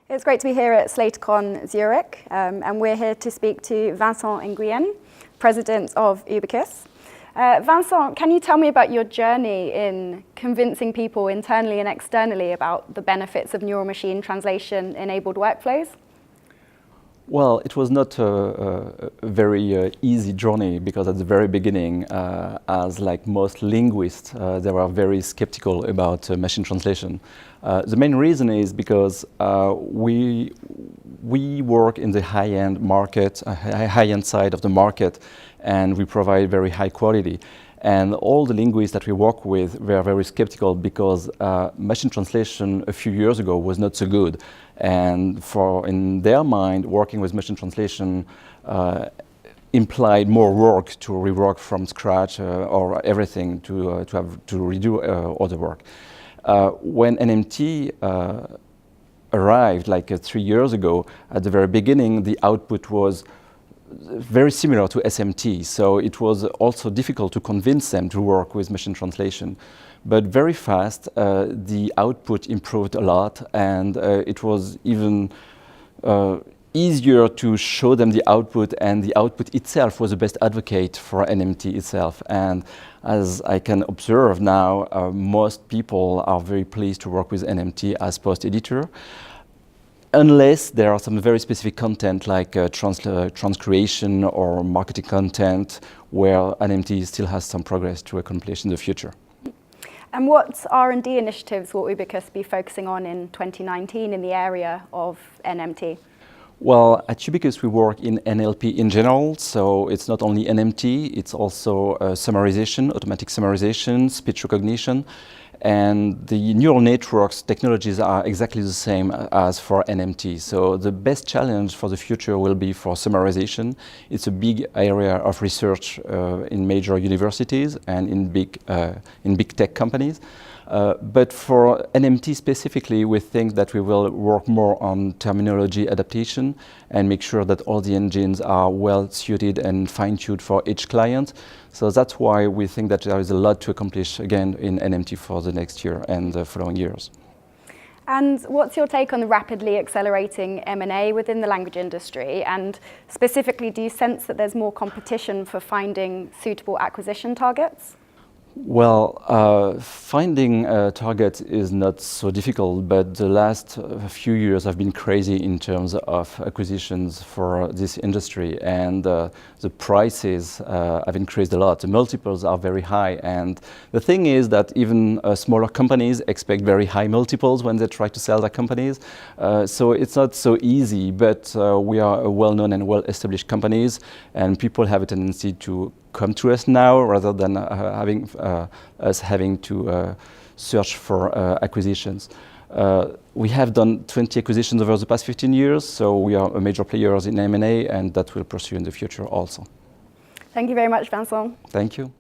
It's great to be here at SlatorCon Zurich, and we're here to speak to Vincent Nguyen, President of Ubiqus. Vincent, can you tell me about your journey in convincing people internally and externally about the benefits of neural-machine translation-enabled workflows? Well, it was not a very easy journey because at the very beginning, as like most linguists, they were very skeptical about machine translation. The main reason is because we work in the high-end market, high-end side of the market, and we provide very high quality. And all the linguists that we work with were very skeptical because machine translation a few years ago was not so good. And in their mind, working with machine translation implied more work to rework from scratch or everything to redo all the work. When NMT arrived like 3 years ago, at the very beginning, the output was very similar to SMT, so it was also difficult to convince them to work with machine translation. But very fast, the output improved a lot, and it was even easier to show them the output, and the output itself was the best advocate for NMT itself. And as I can observe now, most people are very pleased to work with NMT as post-editor, unless there are some very specific content like transcreation or marketing content where NMT still has some progress to accomplish in the future. And what R&D initiatives will Ubiqus be focusing on in 2019 in the area of NMT? Well, at Ubiqus we work in NLP in general, so it's not only NMT, it's also summarization, automatic summarization, speech recognition, and the neural networks technologies are exactly the same as for NMT. So the best challenge for the future will be for summarization. It's a big area of research in major universities and in big tech companies. But for NMT specifically, we think that we will work more on terminology adaptation and make sure that all the engines are well suited and fine-tuned for each client. So that's why we think that there is a lot to accomplish again in NMT for the next year and the following years. And what's your take on the rapidly accelerating M&A within the language industry? And specifically, do you sense that there's more competition for finding suitable acquisition targets? Well, finding targets is not so difficult, but the last few years have been crazy in terms of acquisitions for this industry, and the prices have increased a lot. The multiples are very high, and the thing is that even smaller companies expect very high multiples when they try to sell their companies. So it's not so easy, but we are a well-known and well-established companies, and people have a tendency to come to us now rather than having to search for acquisitions. We have done 20 acquisitions over the past 15 years, so we are a major player in M&A, and that will pursue in the future also. Thank you very much, Vincent. Thank you.